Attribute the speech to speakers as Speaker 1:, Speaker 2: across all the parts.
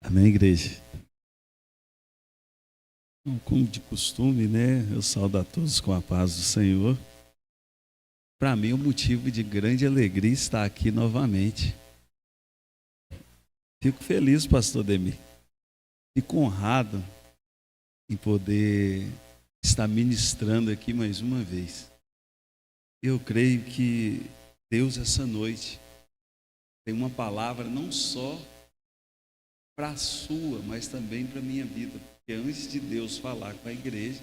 Speaker 1: Amém, igreja? Como de costume, né? Eu saúdo a todos com a paz do Senhor. Para mim, é um motivo de grande alegria estar aqui novamente. Fico feliz, pastor Demir. Fico honrado em poder estar ministrando aqui mais uma vez. Eu creio que Deus, essa noite, tem uma palavra não só para a sua, mas também para a minha vida. Porque antes de Deus falar com a igreja,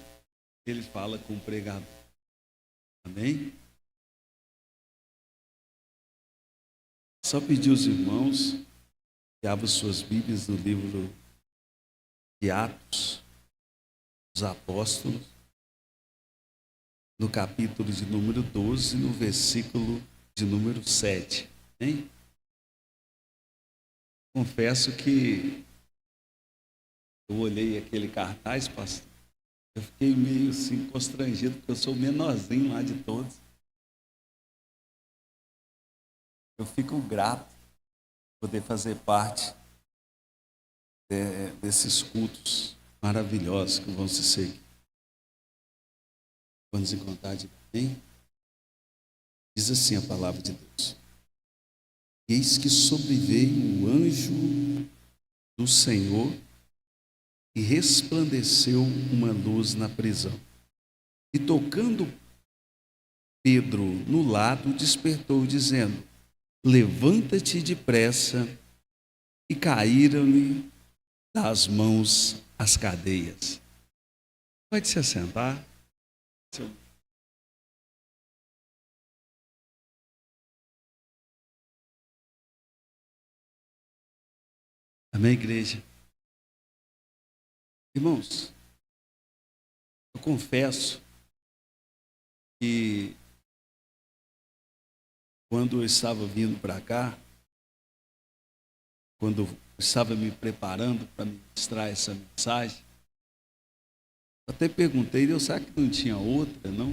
Speaker 1: Ele fala com o pregador. Amém? Só pedir aos irmãos que abram suas Bíblias no livro de Atos dos Apóstolos, no capítulo de número 12, no versículo de número 7. Amém? Confesso que eu olhei aquele cartaz, pastor, eu fiquei meio assim constrangido, porque eu sou o menorzinho lá de todos. Eu fico grato por poder fazer parte desses cultos maravilhosos que vão se seguir. Vamos encontrar de bem? Diz assim a palavra de Deus: eis que sobreveio o anjo do Senhor e resplandeceu uma luz na prisão. E tocando Pedro no lado, despertou, dizendo: levanta-te depressa. E caíram-lhe das mãos as cadeias. Pode se assentar. Amém, igreja? Irmãos, eu confesso que quando eu estava vindo para cá, quando eu estava me preparando para ministrar essa mensagem, eu até perguntei, Deus, será que não tinha outra, não?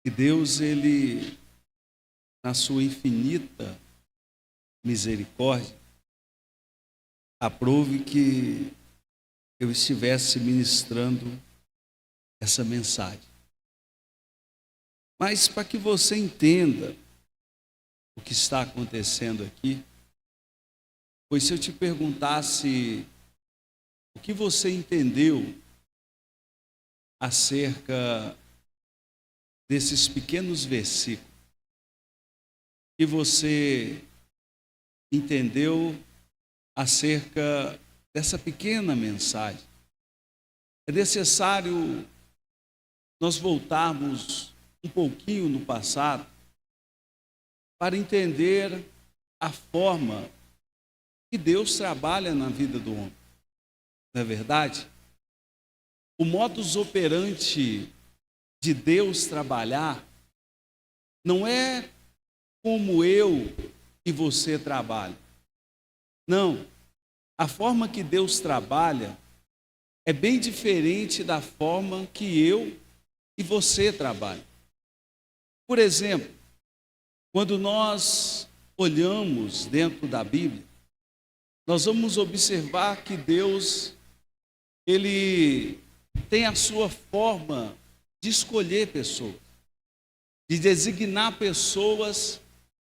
Speaker 1: E Deus, Ele, na sua infinita misericórdia, aprove que eu estivesse ministrando essa mensagem. Mas para que você entenda o que está acontecendo aqui, pois se eu te perguntasse o que você entendeu acerca desses pequenos versículos, que você entendeu acerca dessa pequena mensagem, é necessário nós voltarmos um pouquinho no passado para entender a forma que Deus trabalha na vida do homem. Não é verdade? O modus operandi de Deus trabalhar não é como eu e você trabalham. Não. A forma que Deus trabalha é bem diferente da forma que eu e você trabalham. Por exemplo, quando nós olhamos dentro da Bíblia, nós vamos observar que Deus, Ele tem a sua forma de escolher pessoas, de designar pessoas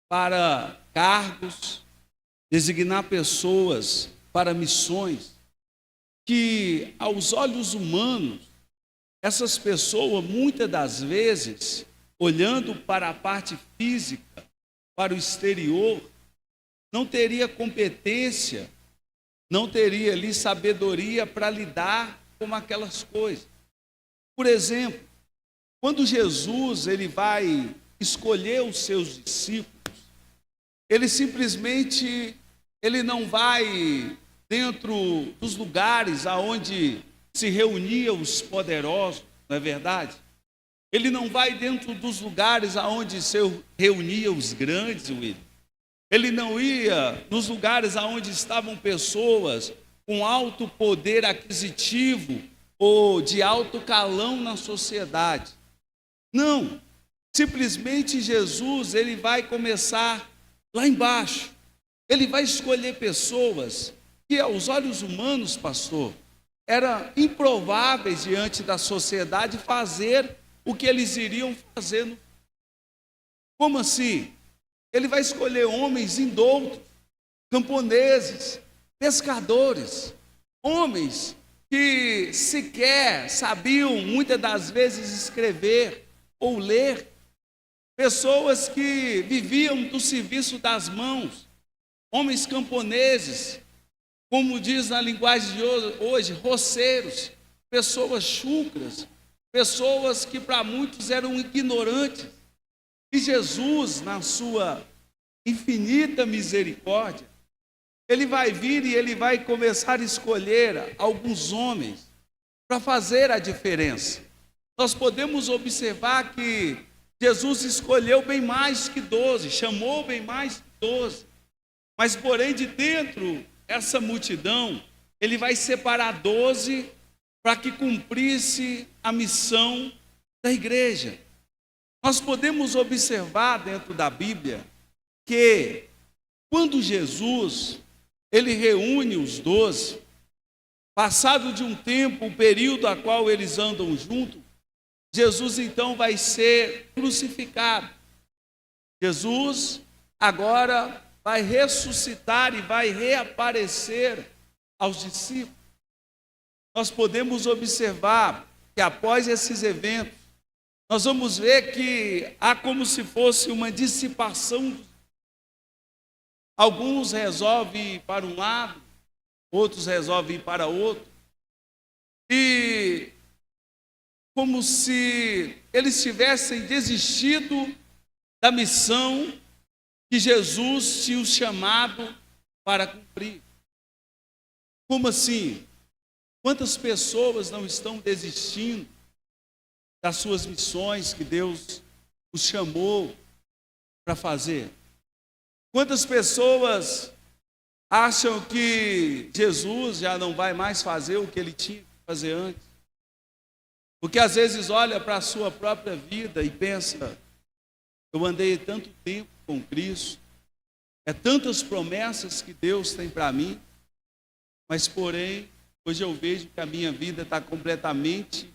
Speaker 1: para cargos, designar pessoas para missões, que aos olhos humanos, essas pessoas, muitas das vezes, olhando para a parte física, para o exterior, não teria competência, não teria ali sabedoria para lidar com aquelas coisas. Por exemplo, quando Jesus ele vai escolher os seus discípulos, ele simplesmente ele não vai dentro dos lugares aonde se reuniam os poderosos, não é verdade? Ele não vai dentro dos lugares aonde se reuniam os grandes, William. Ele não ia nos lugares aonde estavam pessoas com alto poder aquisitivo ou de alto calão na sociedade. Não, simplesmente Jesus ele vai começar lá embaixo, Ele vai escolher pessoas que, aos olhos humanos, pastor, eram improváveis diante da sociedade fazer o que eles iriam fazer. Como assim? Ele vai escolher homens indoutos, camponeses, pescadores, homens que sequer sabiam muitas das vezes escrever ou ler, pessoas que viviam do serviço das mãos, homens camponeses, como diz na linguagem de hoje, roceiros, pessoas chucras, pessoas que para muitos eram ignorantes. E Jesus, na sua infinita misericórdia, ele vai vir e ele vai começar a escolher alguns homens para fazer a diferença. Nós podemos observar que Jesus escolheu bem mais que 12, chamou bem mais que 12, mas porém de dentro dessa multidão, ele vai separar 12 para que cumprisse a missão da igreja. Nós podemos observar dentro da Bíblia que quando Jesus ele reúne os 12, passado de um tempo, o período a qual eles andam juntos, Jesus então vai ser crucificado. Jesus agora vai ressuscitar e vai reaparecer aos discípulos. Nós podemos observar que após esses eventos, nós vamos ver que há como se fosse uma dissipação. Alguns resolvem ir para um lado, outros resolvem ir para outro. E como se eles tivessem desistido da missão que Jesus tinha os chamado para cumprir. Como assim? Quantas pessoas não estão desistindo das suas missões que Deus os chamou para fazer? Quantas pessoas acham que Jesus já não vai mais fazer o que ele tinha que fazer antes? Porque às vezes olha para a sua própria vida e pensa, eu andei tanto tempo com Cristo, é tantas promessas que Deus tem para mim, mas porém, hoje eu vejo que a minha vida está completamente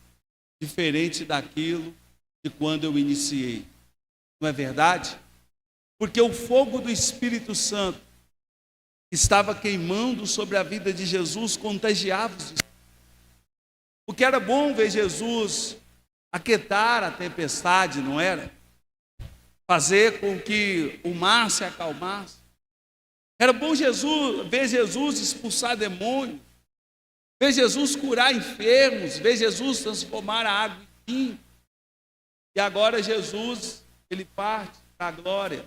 Speaker 1: diferente daquilo de quando eu iniciei. Não é verdade? Porque o fogo do Espírito Santo que estava queimando sobre a vida de Jesus contagiava os discípulos. Porque era bom ver Jesus aquietar a tempestade, não era? Fazer com que o mar se acalmasse. Era bom ver Jesus expulsar demônios, ver Jesus curar enfermos, ver Jesus transformar a água em vinho. E agora Jesus, ele parte para a glória.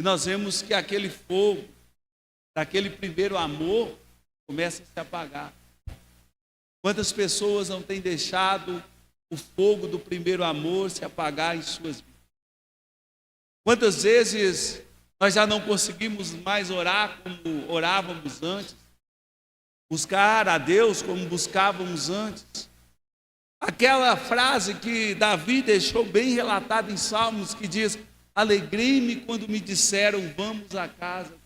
Speaker 1: E nós vemos que aquele fogo, daquele primeiro amor, começa a se apagar. Quantas pessoas não têm deixado o fogo do primeiro amor se apagar em suas vidas? Quantas vezes nós já não conseguimos mais orar como orávamos antes, buscar a Deus como buscávamos antes? Aquela frase que Davi deixou bem relatada em Salmos, que diz: alegrei-me quando me disseram, vamos à casa.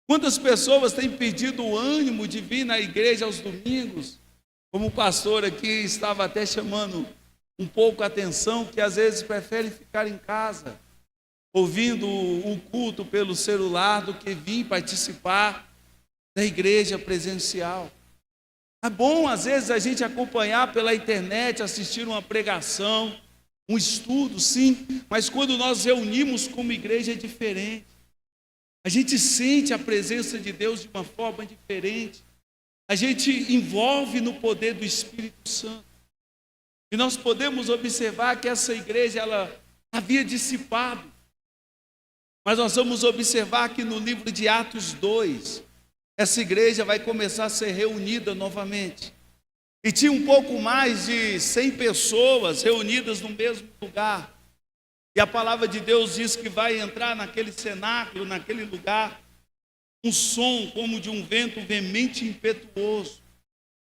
Speaker 1: Quantas pessoas têm perdido o ânimo de vir na igreja aos domingos? Como o pastor aqui estava até chamando um pouco a atenção, que às vezes prefere ficar em casa, ouvindo o culto pelo celular, do que vir participar da igreja presencial. É bom, às vezes, a gente acompanhar pela internet, assistir uma pregação, um estudo, sim, mas quando nós reunimos como igreja é diferente. A gente sente a presença de Deus de uma forma diferente. A gente envolve no poder do Espírito Santo. E nós podemos observar que essa igreja, ela havia dissipado. Mas nós vamos observar que no livro de Atos 2, essa igreja vai começar a ser reunida novamente. E tinha um pouco mais de 100 pessoas reunidas no mesmo lugar. E a palavra de Deus diz que vai entrar naquele cenáculo, naquele lugar, um som como de um vento veemente e impetuoso.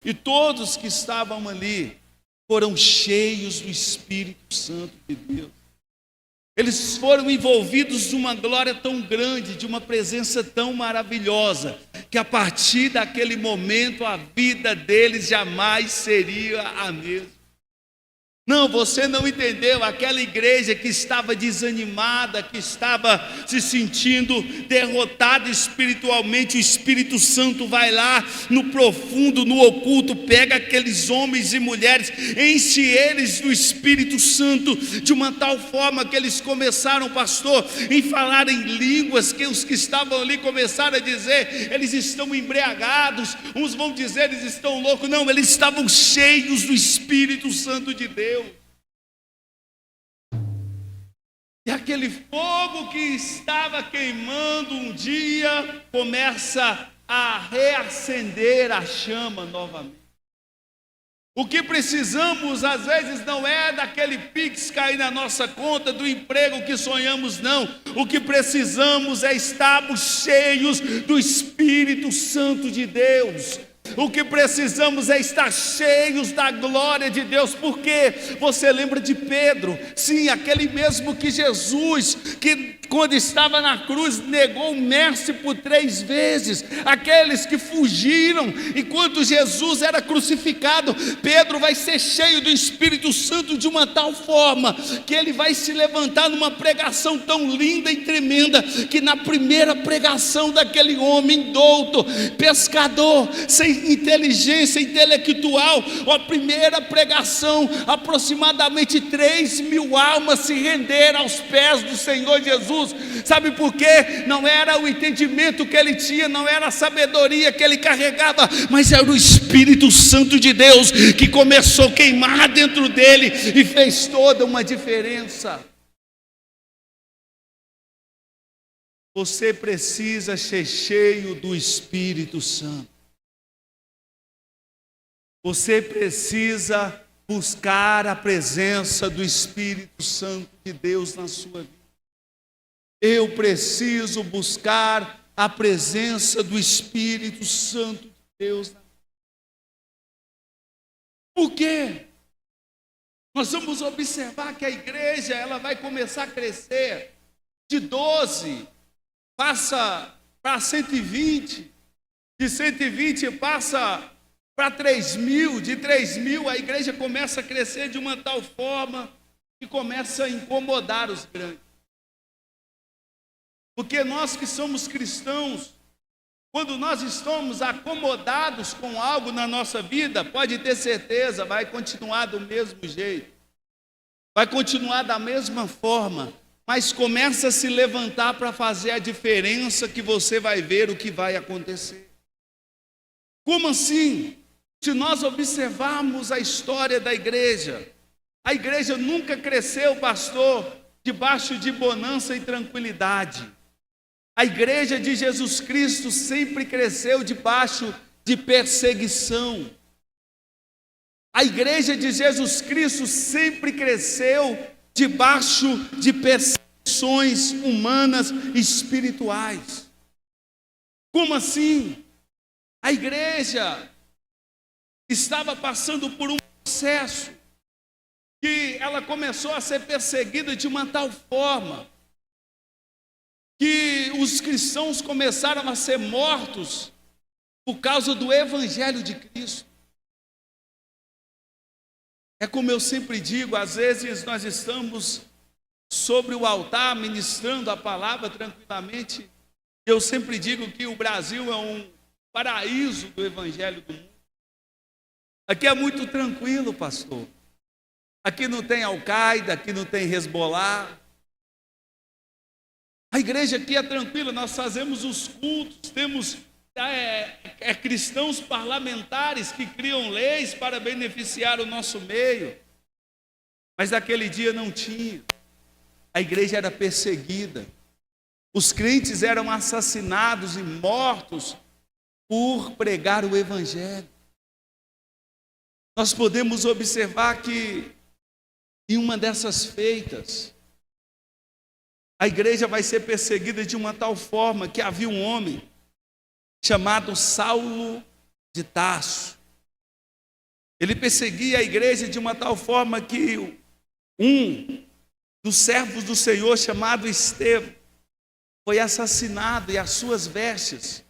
Speaker 1: E todos que estavam ali foram cheios do Espírito Santo de Deus. Eles foram envolvidos de uma glória tão grande, de uma presença tão maravilhosa, que a partir daquele momento a vida deles jamais seria a mesma. Não, você não entendeu. Aquela igreja que estava desanimada, que estava se sentindo derrotada espiritualmente, o Espírito Santo vai lá no profundo, no oculto, pega aqueles homens e mulheres, enche eles do Espírito Santo de uma tal forma que eles começaram, pastor, em falar em línguas, que os que estavam ali começaram a dizer, eles estão embriagados, uns vão dizer, eles estão loucos. Não, eles estavam cheios do Espírito Santo de Deus. E aquele fogo que estava queimando um dia começa a reacender a chama novamente. O que precisamos às vezes não é daquele Pix cair na nossa conta, do emprego que sonhamos, não. O que precisamos é estarmos cheios do Espírito Santo de Deus. O que precisamos é estar cheios da glória de Deus. Porque você lembra de Pedro? Sim, aquele mesmo que Jesus, que quando estava na cruz, negou o mestre por 3 vezes. Aqueles que fugiram enquanto Jesus era crucificado. Pedro vai ser cheio do Espírito Santo de uma tal forma que ele vai se levantar numa pregação tão linda e tremenda, que na primeira pregação daquele homem douto, pescador, sem inteligência intelectual, a primeira pregação, aproximadamente 3.000 almas se renderam aos pés do Senhor Jesus. Sabe por quê? Não era o entendimento que ele tinha, não era a sabedoria que ele carregava, mas era o Espírito Santo de Deus que começou a queimar dentro dele e fez toda uma diferença. Você precisa ser cheio do Espírito Santo. Você precisa buscar a presença do Espírito Santo de Deus na sua vida. Eu preciso buscar a presença do Espírito Santo de Deus. Por quê? Nós vamos observar que a igreja ela vai começar a crescer. De 12 passa para 120, de 120 passa para 3.000, de 3.000 a igreja começa a crescer de uma tal forma que começa a incomodar os grandes. Porque nós que somos cristãos, quando nós estamos acomodados com algo na nossa vida, pode ter certeza, vai continuar do mesmo jeito, vai continuar da mesma forma, mas começa a se levantar para fazer a diferença, que você vai ver o que vai acontecer. Como assim? Se nós observarmos a história da igreja, a igreja nunca cresceu, pastor, debaixo de bonança e tranquilidade. A igreja de Jesus Cristo sempre cresceu debaixo de perseguição. A igreja de Jesus Cristo sempre cresceu debaixo de perseguições humanas e espirituais. Como assim? A igreja estava passando por um processo que ela começou a ser perseguida de uma tal forma que os cristãos começaram a ser mortos por causa do Evangelho de Cristo. É como eu sempre digo, às vezes nós estamos sobre o altar ministrando a palavra tranquilamente. Eu sempre digo que o Brasil é um paraíso do Evangelho do mundo. Aqui é muito tranquilo, pastor. Aqui não tem Al-Qaeda, aqui não tem Hezbollah. A igreja aqui é tranquila, nós fazemos os cultos, temos cristãos parlamentares que criam leis para beneficiar o nosso meio. Mas naquele dia não tinha. A igreja era perseguida. Os crentes eram assassinados e mortos por pregar o Evangelho. Nós podemos observar que em uma dessas feitas, a igreja vai ser perseguida de uma tal forma que havia um homem chamado Saulo de Tarso. Ele perseguia a igreja de uma tal forma que um dos servos do Senhor chamado Estevão foi assassinado e as suas vestes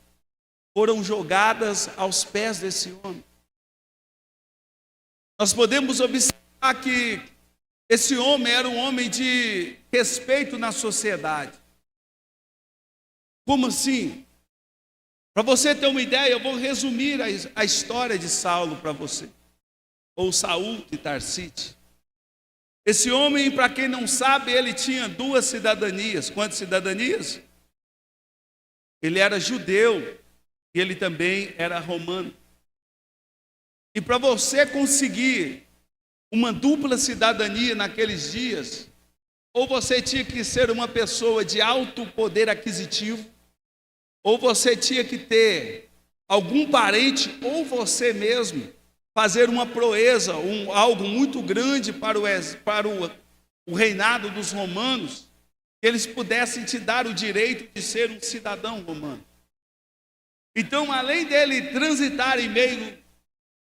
Speaker 1: foram jogadas aos pés desse homem. Nós podemos observar que esse homem era um homem de respeito na sociedade. Como assim? Para você ter uma ideia, eu vou resumir a história de Saulo para você, ou Saul de Tarsite. Esse homem, para quem não sabe, ele tinha 2 cidadanias. Quantas cidadanias? Ele era judeu e ele também era romano. E para você conseguir uma dupla cidadania naqueles dias, ou você tinha que ser uma pessoa de alto poder aquisitivo, ou você tinha que ter algum parente, ou você mesmo fazer uma proeza, algo muito grande para o reinado dos romanos, que eles pudessem te dar o direito de ser um cidadão romano. Então, além dele transitar em meio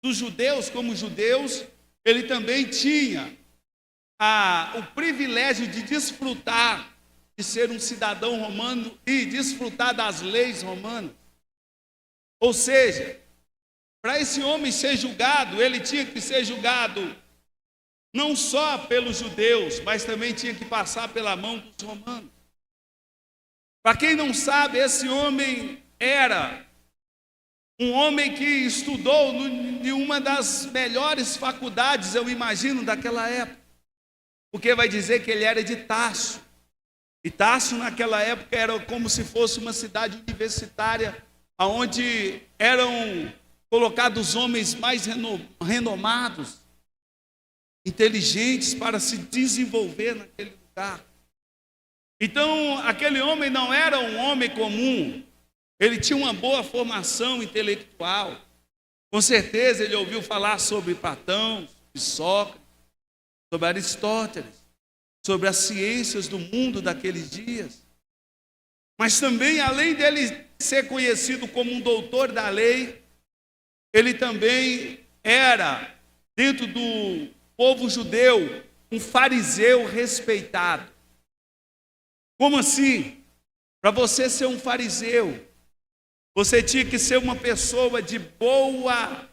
Speaker 1: dos judeus como judeus, ele também tinha o privilégio de desfrutar de ser um cidadão romano e desfrutar das leis romanas. Ou seja, para esse homem ser julgado, ele tinha que ser julgado não só pelos judeus, mas também tinha que passar pela mão dos romanos. Para quem não sabe, esse homem era um homem que estudou em uma das melhores faculdades, eu imagino, daquela época. Porque vai dizer que ele era de Tarso. E Tarso, naquela época, era como se fosse uma cidade universitária, onde eram colocados homens mais renomados, inteligentes, para se desenvolver naquele lugar. Então, aquele homem não era um homem comum. Ele tinha uma boa formação intelectual. Com certeza ele ouviu falar sobre Platão, sobre Sócrates, sobre Aristóteles, sobre as ciências do mundo daqueles dias. Mas também, além dele ser conhecido como um doutor da lei, ele também era, dentro do povo judeu, um fariseu respeitado. Como assim? Para você ser um fariseu, você tinha que ser uma pessoa de boa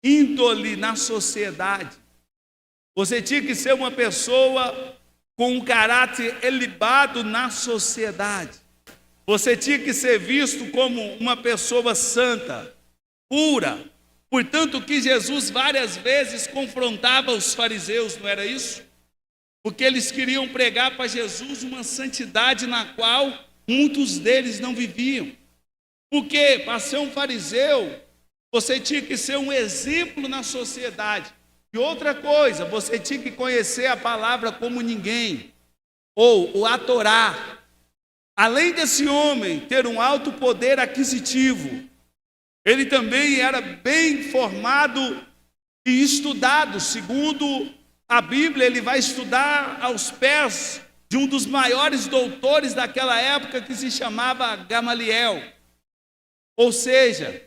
Speaker 1: índole na sociedade. Você tinha que ser uma pessoa com um caráter elevado na sociedade. Você tinha que ser visto como uma pessoa santa, pura. Portanto, que Jesus várias vezes confrontava os fariseus, não era isso? Porque eles queriam pregar para Jesus uma santidade na qual muitos deles não viviam. Porque para ser um fariseu, você tinha que ser um exemplo na sociedade. E outra coisa, você tinha que conhecer a palavra como ninguém, ou a Torá. Além desse homem ter um alto poder aquisitivo, ele também era bem formado e estudado. Segundo a Bíblia, ele vai estudar aos pés de um dos maiores doutores daquela época, que se chamava Gamaliel. Ou seja,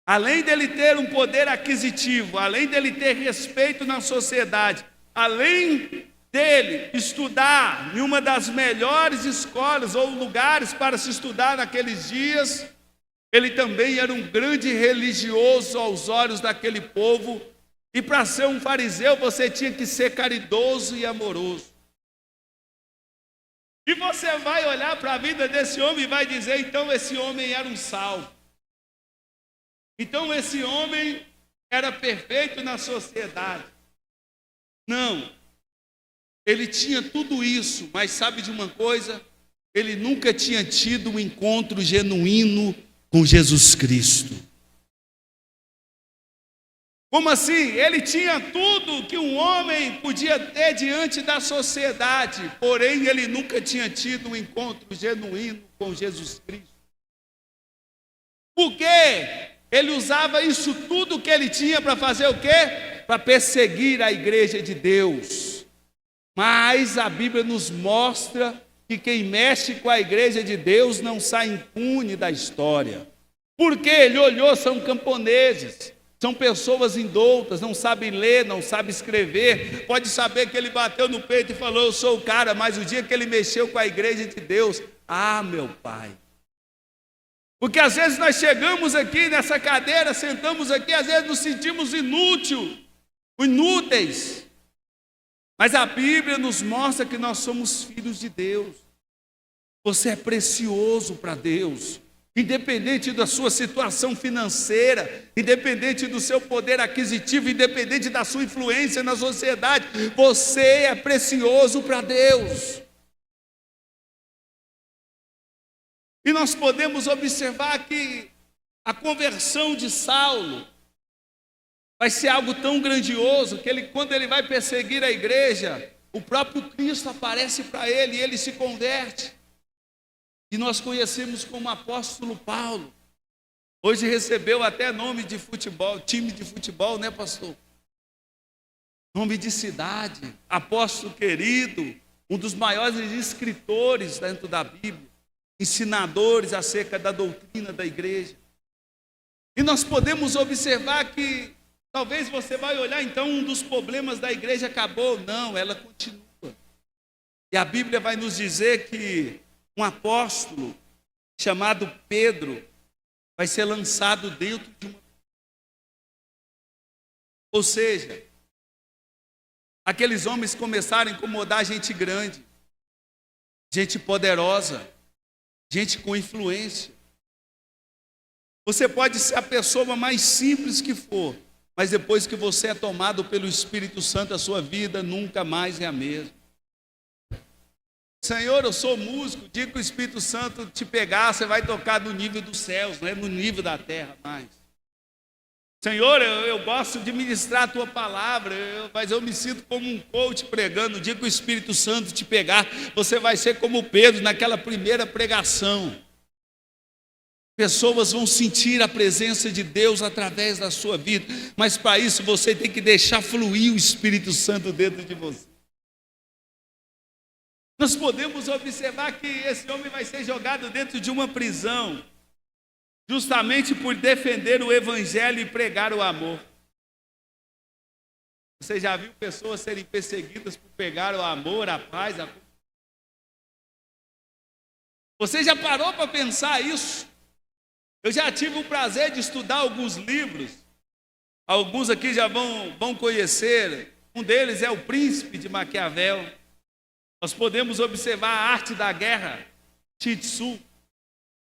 Speaker 1: além dele ter um poder aquisitivo, além dele ter respeito na sociedade, além dele estudar em uma das melhores escolas ou lugares para se estudar naqueles dias, ele também era um grande religioso aos olhos daquele povo. E para ser um fariseu, você tinha que ser caridoso e amoroso. E você vai olhar para a vida desse homem e vai dizer, então esse homem era um salvo. Então esse homem era perfeito na sociedade. Não. Ele tinha tudo isso, mas sabe de uma coisa? Ele nunca tinha tido um encontro genuíno com Jesus Cristo. Como assim? Ele tinha tudo que um homem podia ter diante da sociedade, porém ele nunca tinha tido um encontro genuíno com Jesus Cristo. Por quê? Ele usava isso tudo que ele tinha para fazer o quê? Para perseguir a igreja de Deus. Mas a Bíblia nos mostra que quem mexe com a igreja de Deus não sai impune da história. Porque ele olhou, são camponeses, São pessoas indoutas, não sabem ler, não sabem escrever. Pode saber que ele bateu no peito e falou: eu sou o cara, mas o dia que ele mexeu com a igreja de Deus, meu pai. Porque às vezes nós chegamos aqui nessa cadeira, sentamos aqui, às vezes nos sentimos inúteis. Mas a Bíblia nos mostra que nós somos filhos de Deus. Você é precioso para Deus. Independente da sua situação financeira, independente do seu poder aquisitivo, independente da sua influência na sociedade, você é precioso para Deus. E nós podemos observar que a conversão de Saulo vai ser algo tão grandioso que quando ele vai perseguir a igreja, o próprio Cristo aparece para ele e ele se converte. E nós conhecemos como apóstolo Paulo. Hoje recebeu até nome de futebol, time de futebol, né, pastor? Nome de cidade, apóstolo querido, um dos maiores escritores dentro da Bíblia, ensinadores acerca da doutrina da igreja. E nós podemos observar que talvez você vai olhar, então, um dos problemas da igreja acabou. Não, ela continua. E a Bíblia vai nos dizer que um apóstolo chamado Pedro vai ser lançado dentro de uma... Ou seja, aqueles homens começaram a incomodar gente grande, gente poderosa, gente com influência. Você pode ser a pessoa mais simples que for, mas depois que você é tomado pelo Espírito Santo, a sua vida nunca mais é a mesma. Senhor, eu sou músico, diga que o Espírito Santo te pegar, você vai tocar no nível dos céus, não é no nível da terra mais. Senhor, eu gosto de ministrar a tua palavra, mas eu me sinto como um coach pregando. O dia que o Espírito Santo te pegar, você vai ser como Pedro naquela primeira pregação. Pessoas vão sentir a presença de Deus através da sua vida, mas para isso você tem que deixar fluir o Espírito Santo dentro de você. Nós podemos observar que esse homem vai ser jogado dentro de uma prisão, justamente por defender o evangelho e pregar o amor. Você já viu pessoas serem perseguidas por pregar o amor, a paz, a... Você já parou para pensar isso? Eu já tive o prazer de estudar alguns livros, alguns aqui já vão conhecer, um deles é O Príncipe de Maquiavel. Nós podemos observar a arte da guerra, Sun Tzu.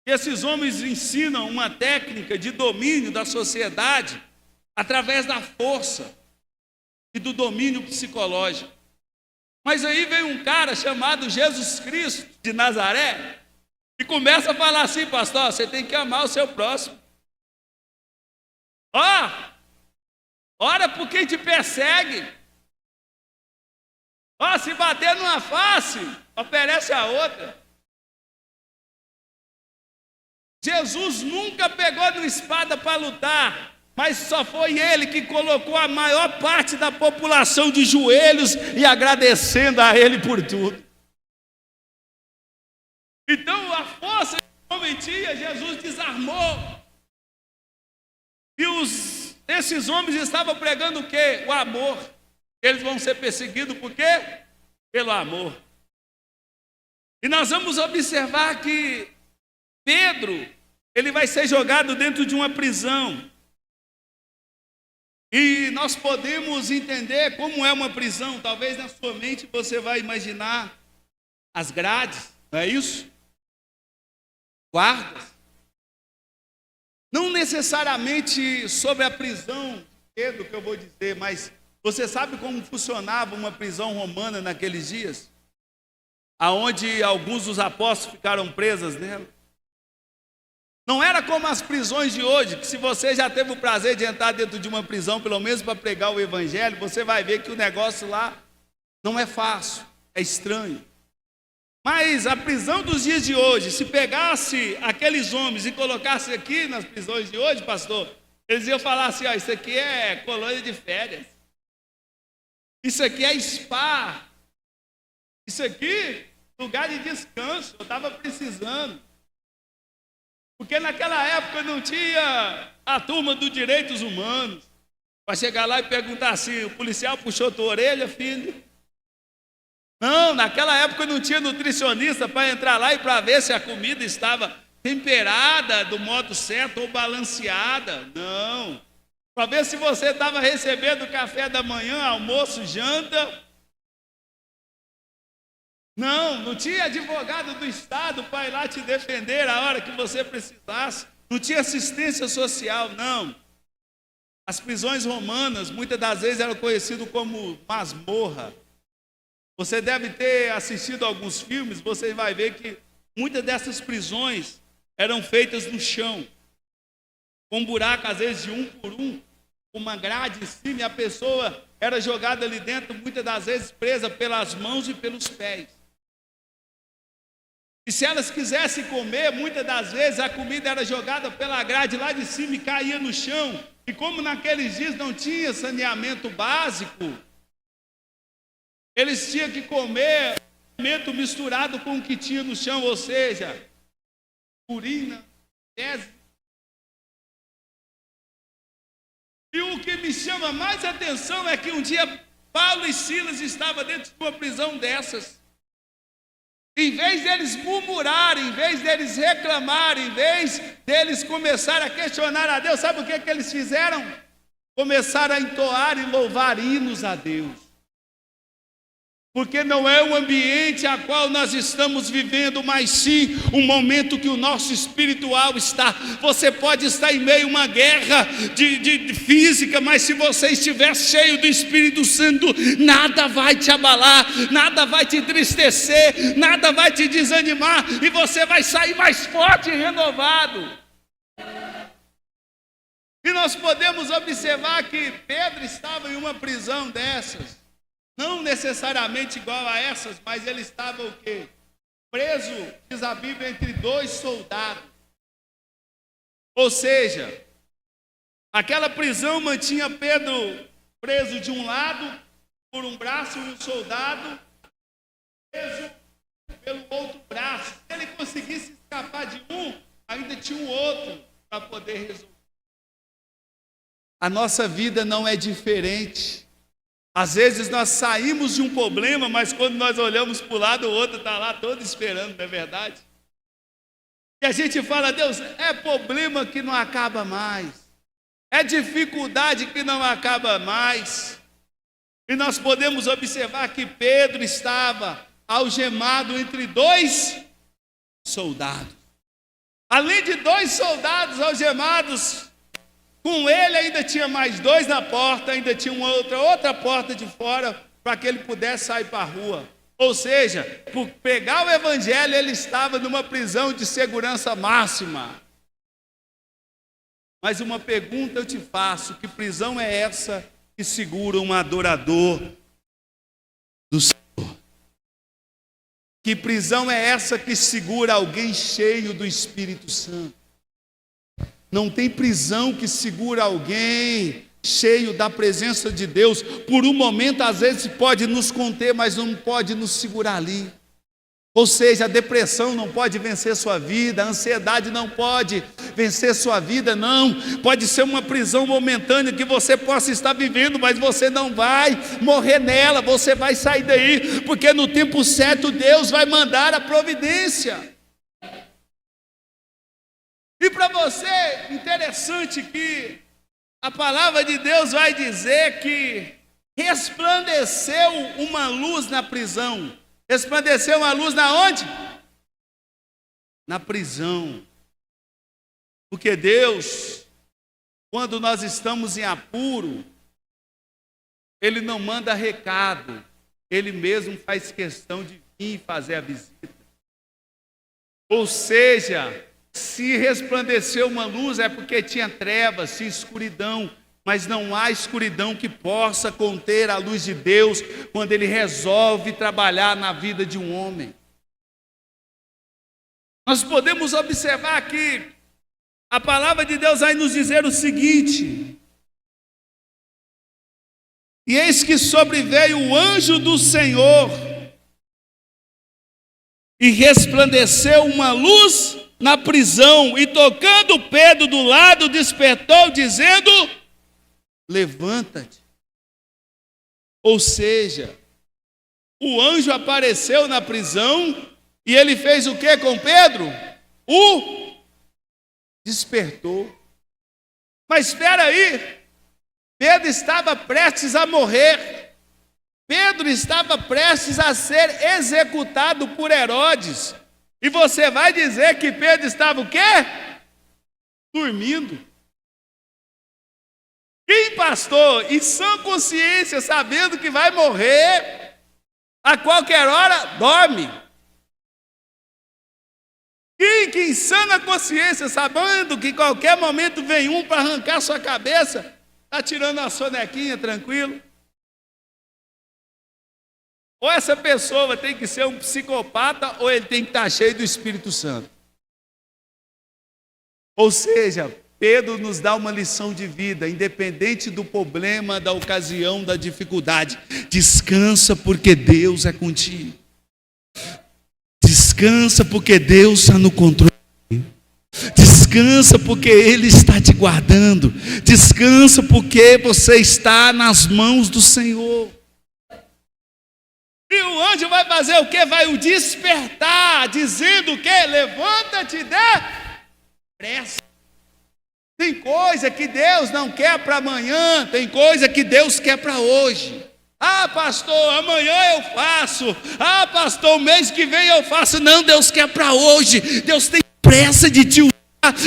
Speaker 1: Esses homens ensinam uma técnica de domínio da sociedade através da força e do domínio psicológico. Mas aí vem um cara chamado Jesus Cristo de Nazaré e começa a falar assim: pastor, você tem que amar o seu próximo. Ora por quem te persegue. Se bater numa face, oferece a outra. Jesus nunca pegou numa espada para lutar, mas só foi ele que colocou a maior parte da população de joelhos e agradecendo a ele por tudo. Então a força que o homem tinha, Jesus desarmou. E esses homens estavam pregando o quê? O amor. Eles vão ser perseguidos por quê? Pelo amor. E nós vamos observar que Pedro, ele vai ser jogado dentro de uma prisão. E nós podemos entender como é uma prisão. Talvez na sua mente você vai imaginar as grades, não é isso? Guardas. Não necessariamente sobre a prisão de Pedro que eu vou dizer, mas você sabe como funcionava uma prisão romana naqueles dias? Aonde alguns dos apóstolos ficaram presos nela. Não era como as prisões de hoje, que se você já teve o prazer de entrar dentro de uma prisão, pelo menos para pregar o evangelho, você vai ver que o negócio lá não é fácil, é estranho. Mas a prisão dos dias de hoje, se pegasse aqueles homens e colocasse aqui nas prisões de hoje, pastor, eles iam falar assim: isso aqui é colônia de férias. Isso aqui é spa. Isso aqui, lugar de descanso. Eu estava precisando. Porque naquela época não tinha a turma dos direitos humanos. Para chegar lá e perguntar assim: o policial puxou tua orelha, filho? Não, naquela época não tinha nutricionista para entrar lá e para ver se a comida estava temperada do modo certo ou balanceada. Não. Para ver se você estava recebendo café da manhã, almoço, janta. Não tinha advogado do Estado para ir lá te defender a hora que você precisasse. Não tinha assistência social, não. As prisões romanas, muitas das vezes, eram conhecidas como masmorra. Você deve ter assistido alguns filmes, você vai ver que muitas dessas prisões eram feitas no chão, com um buraco, às vezes, de 1 por 1, com uma grade em cima, e a pessoa era jogada ali dentro, muitas das vezes presa pelas mãos e pelos pés. E se elas quisessem comer, muitas das vezes a comida era jogada pela grade lá de cima e caía no chão. E como naqueles dias não tinha saneamento básico, eles tinham que comer alimento misturado com o que tinha no chão, ou seja, urina, fezes. E o que me chama mais atenção é que um dia Paulo e Silas estavam dentro de uma prisão dessas. Em vez deles murmurarem, em vez deles reclamarem, em vez deles começarem a questionar a Deus, sabe o que eles fizeram? Começaram a entoar e louvar hinos a Deus. Porque não é o ambiente a qual nós estamos vivendo, mas sim um momento que o nosso espiritual está. Você pode estar em meio a uma guerra de física, mas se você estiver cheio do Espírito Santo, nada vai te abalar, nada vai te entristecer, nada vai te desanimar, e você vai sair mais forte e renovado. E nós podemos observar que Pedro estava em uma prisão dessas. Não necessariamente igual a essas, mas ele estava o quê? Preso, diz a Bíblia, entre 2 soldados. Ou seja, aquela prisão mantinha Pedro preso de um lado, por um braço, e um soldado preso pelo outro braço. Se ele conseguisse escapar de um, ainda tinha um outro para poder resolver. A nossa vida não é diferente. Às vezes nós saímos de um problema, mas quando nós olhamos para o lado, o outro está lá todo esperando, não é verdade? E a gente fala: Deus, é problema que não acaba mais, é dificuldade que não acaba mais. E nós podemos observar que Pedro estava algemado entre 2 soldados. Além de 2 soldados algemados, com ele ainda tinha mais 2 na porta, ainda tinha outra porta de fora para que ele pudesse sair para a rua. Ou seja, por pregar o evangelho, ele estava numa prisão de segurança máxima. Mas uma pergunta eu te faço: que prisão é essa que segura um adorador do Senhor? Que prisão é essa que segura alguém cheio do Espírito Santo? Não tem prisão que segura alguém cheio da presença de Deus. Por um momento, às vezes, pode nos conter, mas não pode nos segurar ali. Ou seja, a depressão não pode vencer sua vida, a ansiedade não pode vencer sua vida, não. Pode ser uma prisão momentânea que você possa estar vivendo, mas você não vai morrer nela, você vai sair daí, porque no tempo certo Deus vai mandar a providência. E para você, interessante que a palavra de Deus vai dizer que resplandeceu uma luz na prisão. Resplandeceu uma luz na onde? Na prisão. Porque Deus, quando nós estamos em apuro, Ele não manda recado, Ele mesmo faz questão de vir fazer a visita. Ou seja, se resplandeceu uma luz é porque tinha trevas, tinha escuridão, mas não há escuridão que possa conter a luz de Deus quando Ele resolve trabalhar na vida de um homem. Nós podemos observar que a palavra de Deus vai nos dizer o seguinte: e eis que sobreveio o anjo do Senhor, e resplandeceu uma luz na prisão, e tocando Pedro do lado, despertou, dizendo: levanta-te. Ou seja, o anjo apareceu na prisão e ele fez o que com Pedro? O despertou. Mas espera aí, Pedro estava prestes a morrer. Pedro estava prestes a ser executado por Herodes. E você vai dizer que Pedro estava o quê? Dormindo. Quem, pastor, em sã consciência, sabendo que vai morrer, a qualquer hora, dorme? Quem que em sã consciência, sabendo que em qualquer momento vem um para arrancar sua cabeça, está tirando a sonequinha tranquilo? Ou essa pessoa tem que ser um psicopata, ou ele tem que estar cheio do Espírito Santo. Ou seja, Pedro nos dá uma lição de vida, independente do problema, da ocasião, da dificuldade. Descansa porque Deus é contigo. Descansa porque Deus está no controle. Descansa porque Ele está te guardando. Descansa porque você está nas mãos do Senhor. E o anjo vai fazer o quê? Vai o despertar, dizendo o quê? Levanta-te, depressa. Tem coisa que Deus não quer para amanhã, tem coisa que Deus quer para hoje. Ah, pastor, amanhã eu faço. Ah, pastor, mês que vem eu faço. Não, Deus quer para hoje. Deus tem pressa de te usar.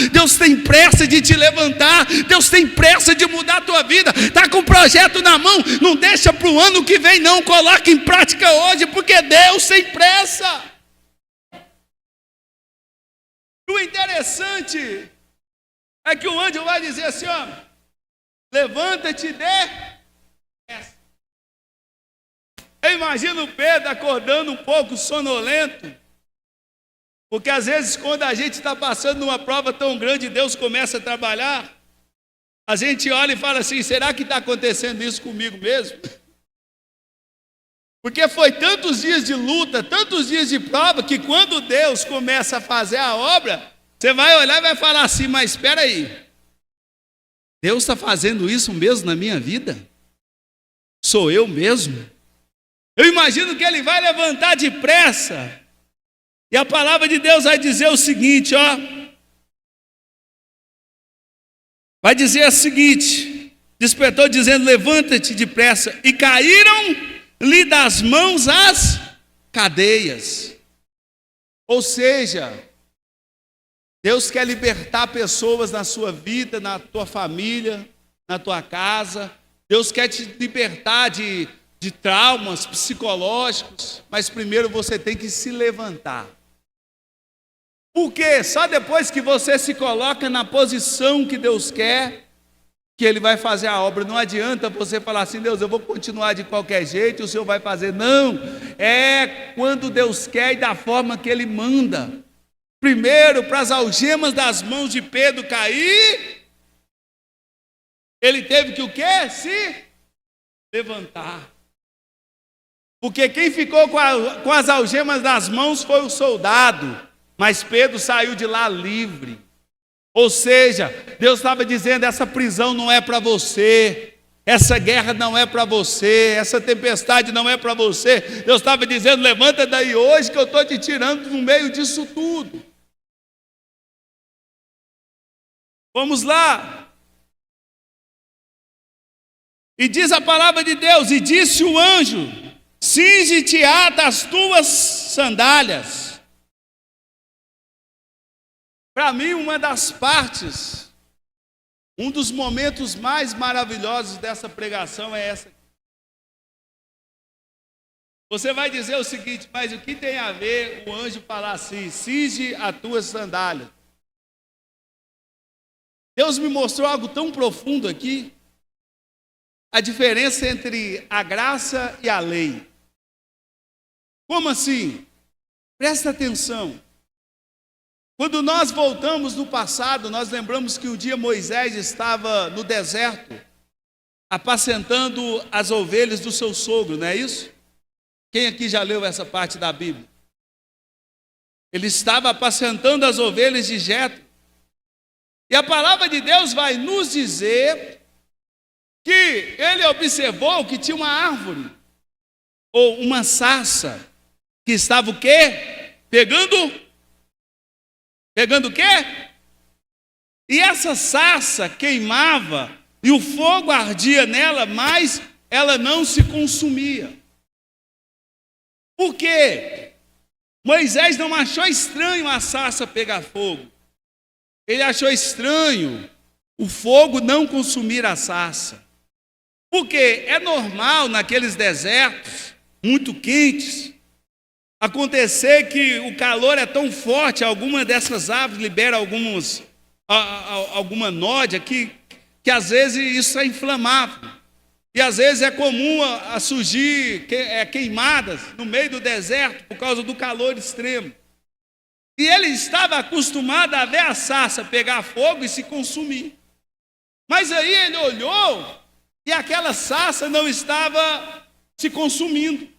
Speaker 1: Deus tem pressa de te levantar. Deus tem pressa de mudar a tua vida. Está com o projeto na mão, não deixa para o ano que vem não. Coloca em prática hoje, porque Deus tem pressa. O interessante é que o anjo vai dizer assim, ó, levanta-te, desce. Eu imagino Pedro acordando um pouco sonolento, porque às vezes quando a gente está passando numa prova tão grande, Deus começa a trabalhar, a gente olha e fala assim, será que está acontecendo isso comigo mesmo? Porque foi tantos dias de luta, tantos dias de prova, que quando Deus começa a fazer a obra, você vai olhar e vai falar assim, mas espera aí, Deus está fazendo isso mesmo na minha vida? Sou eu mesmo? Eu imagino que ele vai levantar depressa, e a palavra de Deus vai dizer o seguinte, ó, vai dizer o seguinte, despertou dizendo, levanta-te depressa, e caíram-lhe das mãos as cadeias. Ou seja, Deus quer libertar pessoas na sua vida, na tua família, na tua casa. Deus quer te libertar de traumas psicológicos, mas primeiro você tem que se levantar. Porque só depois que você se coloca na posição que Deus quer, que Ele vai fazer a obra. Não adianta você falar assim, Deus, eu vou continuar de qualquer jeito, o Senhor vai fazer. Não, é quando Deus quer e da forma que Ele manda. Primeiro, para as algemas das mãos de Pedro cair, ele teve que o quê? Se levantar. Porque quem ficou com as algemas das mãos foi o soldado, mas Pedro saiu de lá livre. Ou seja, Deus estava dizendo, essa prisão não é para você, essa guerra não é para você, essa tempestade não é para você. Deus estava dizendo, levanta daí hoje que eu estou te tirando no meio disso tudo. Vamos lá. E diz a palavra de Deus, e disse o anjo, cinge-te, ata as tuas sandálias. Para mim, uma das partes, um dos momentos mais maravilhosos dessa pregação é essa. Você vai dizer o seguinte, mas o que tem a ver o anjo falar assim, cinge as tuas sandálias? Deus me mostrou algo tão profundo aqui, a diferença entre a graça e a lei. Como assim? Presta atenção. Quando nós voltamos no passado, nós lembramos que um dia Moisés estava no deserto, apacentando as ovelhas do seu sogro, não é isso? Quem aqui já leu essa parte da Bíblia? Ele estava apacentando as ovelhas de Jetro. E a palavra de Deus vai nos dizer que ele observou que tinha uma árvore, ou uma sarça, que estava o quê? Pegando o quê? E essa sarça queimava, e o fogo ardia nela, mas ela não se consumia. Por quê? Moisés não achou estranho a sarça pegar fogo. Ele achou estranho o fogo não consumir a sarça. Porque é normal naqueles desertos muito quentes acontecer que o calor é tão forte, alguma dessas árvores libera alguma nódia que às vezes isso é inflamável. E às vezes é comum a surgir queimadas no meio do deserto por causa do calor extremo. E ele estava acostumado a ver a sarça pegar fogo e se consumir. Mas aí ele olhou e aquela sarça não estava se consumindo.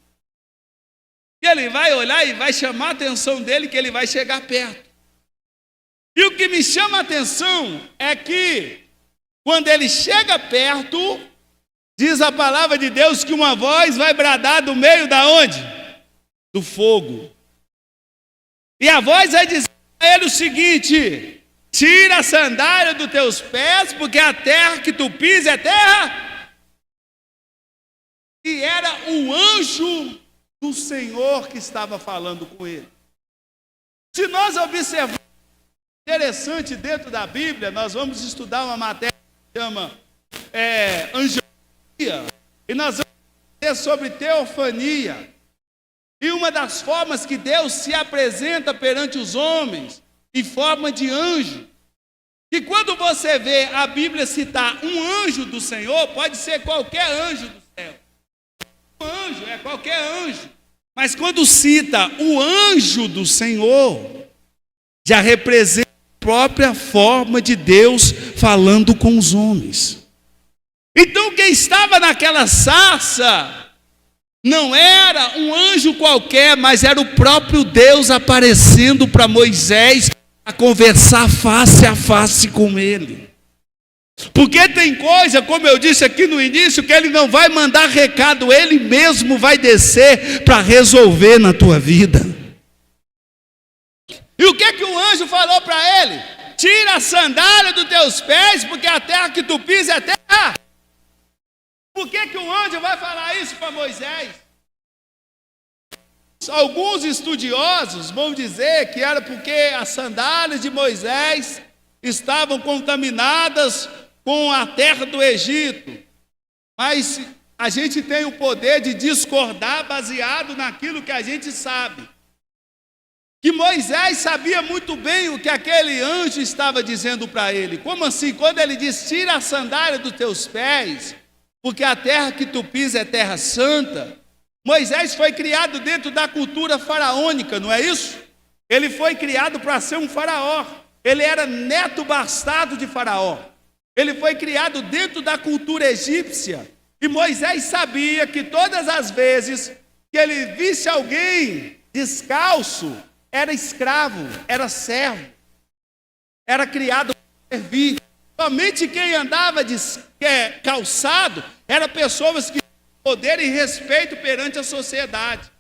Speaker 1: E ele vai olhar e vai chamar a atenção dele, que ele vai chegar perto. E o que me chama a atenção é que quando ele chega perto, diz a palavra de Deus que uma voz vai bradar do meio da onde? Do fogo. E a voz vai dizer a ele o seguinte: tira a sandália dos teus pés, porque a terra que tu pisas é terra. E era um anjo do Senhor que estava falando com ele. Se nós observarmos interessante dentro da Bíblia, nós vamos estudar uma matéria que chama angelogia, e nós vamos ver sobre teofania. E uma das formas que Deus se apresenta perante os homens, em forma de anjo. E quando você vê a Bíblia citar um anjo do Senhor, pode ser qualquer anjo do céu. Um anjo é qualquer anjo. Mas quando cita o anjo do Senhor, já representa a própria forma de Deus falando com os homens. Então quem estava naquela sarça não era um anjo qualquer, mas era o próprio Deus aparecendo para Moisés a conversar face a face com ele. Porque tem coisa, como eu disse aqui no início, que ele não vai mandar recado, ele mesmo vai descer para resolver na tua vida. E o que o anjo falou para ele? Tira a sandália dos teus pés, porque a terra que tu pisas é terra. Por que o anjo vai falar isso para Moisés? Alguns estudiosos vão dizer que era porque as sandálias de Moisés estavam contaminadas com a terra do Egito. Mas a gente tem o poder de discordar baseado naquilo que a gente sabe. Que Moisés sabia muito bem o que aquele anjo estava dizendo para ele. Como assim? Quando ele diz, tira a sandália dos teus pés, porque a terra que tu pisas é terra santa. Moisés foi criado dentro da cultura faraônica, não é isso? Ele foi criado para ser um faraó. Ele era neto bastardo de Faraó. Ele foi criado dentro da cultura egípcia. E Moisés sabia que todas as vezes que ele visse alguém descalço, era escravo, era servo, era criado para servir. Somente quem andava calçado eram pessoas que tinham poder e respeito perante a sociedade.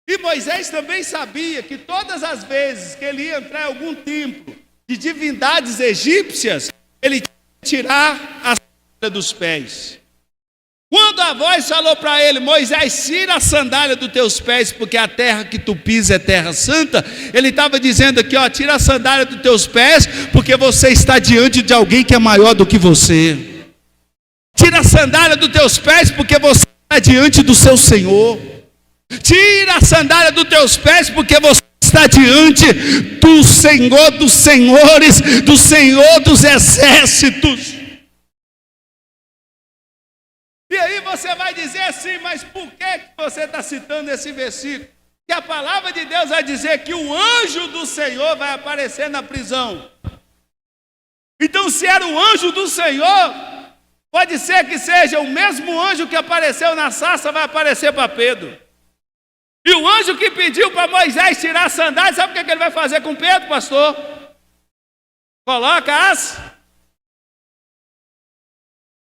Speaker 1: E Moisés também sabia que todas as vezes que ele ia entrar em algum templo de divindades egípcias, ele tinha que tirar a sandália dos pés. Quando a voz falou para ele, Moisés, tira a sandália dos teus pés, porque a terra que tu pisas é terra santa, ele estava dizendo aqui, tira a sandália dos teus pés, porque você está diante de alguém que é maior do que você. Tira a sandália dos teus pés, porque você está diante do seu Senhor. Tira a sandália dos teus pés, porque você está diante do Senhor dos senhores, do Senhor dos exércitos. E aí você vai dizer assim, mas por que você está citando esse versículo? Que a palavra de Deus vai dizer que o anjo do Senhor vai aparecer na prisão. Então, se era o anjo do Senhor, pode ser que seja o mesmo anjo que apareceu na sarça, vai aparecer para Pedro. E o anjo que pediu para Moisés tirar a sandália, sabe o que ele vai fazer com Pedro, pastor? Coloca as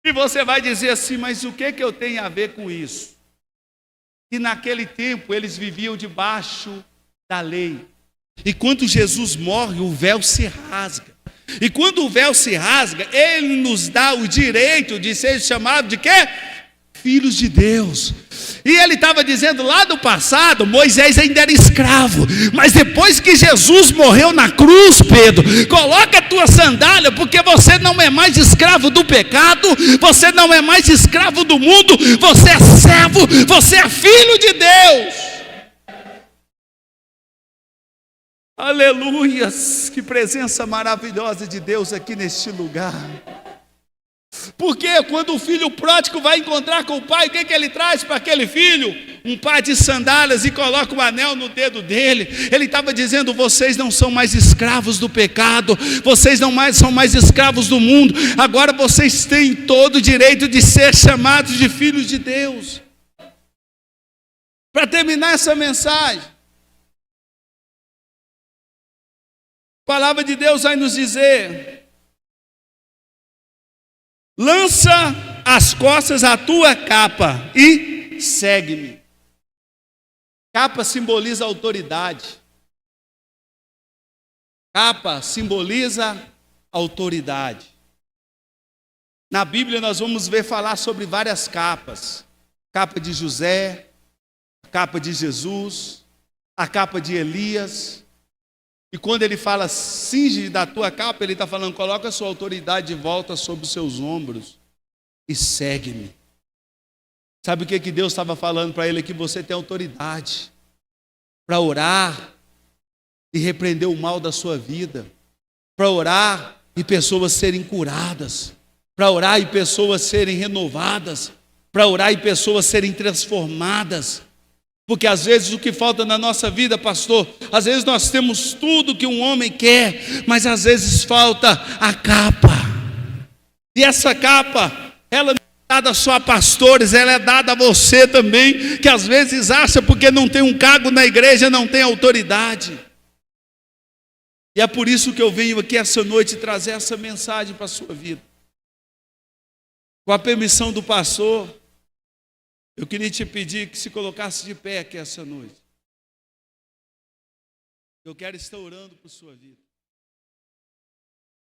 Speaker 1: E você vai dizer assim, mas o que eu tenho a ver com isso? Que naquele tempo eles viviam debaixo da lei. E quando Jesus morre, o véu se rasga. E quando o véu se rasga, ele nos dá o direito de ser chamado de quê? Filhos de Deus. E ele estava dizendo lá no passado, Moisés ainda era escravo, mas depois que Jesus morreu na cruz, Pedro, coloca a tua sandália, porque você não é mais escravo do pecado, você não é mais escravo do mundo, você é servo, você é filho de Deus. Aleluias, que presença maravilhosa de Deus aqui neste lugar. Porque quando o filho pródigo vai encontrar com o pai, o que ele traz para aquele filho? Um par de sandálias e coloca um anel no dedo dele. Ele estava dizendo, vocês não são mais escravos do pecado, vocês não são mais escravos do mundo, agora vocês têm todo o direito de ser chamados de filhos de Deus. Para terminar essa mensagem, a palavra de Deus vai nos dizer: lança as costas a tua capa e segue-me. Capa simboliza autoridade. Capa simboliza autoridade. Na Bíblia nós vamos ver falar sobre várias capas. Capa de José, a capa de Jesus, a capa de Elias. E quando ele fala, cinge da tua capa, ele está falando, coloca a sua autoridade de volta sobre os seus ombros e segue-me. Sabe o que Deus estava falando para ele? Que você tem autoridade para orar e repreender o mal da sua vida, para orar e pessoas serem curadas, para orar e pessoas serem renovadas, para orar e pessoas serem transformadas. Porque às vezes o que falta na nossa vida, pastor, às vezes nós temos tudo que um homem quer, mas às vezes falta a capa. E essa capa, ela não é dada só a pastores, ela é dada a você também, que às vezes acha porque não tem um cargo na igreja, não tem autoridade. E é por isso que eu venho aqui essa noite trazer essa mensagem para a sua vida. Com a permissão do pastor, eu queria te pedir que se colocasse de pé aqui essa noite. Eu quero estar orando por sua vida.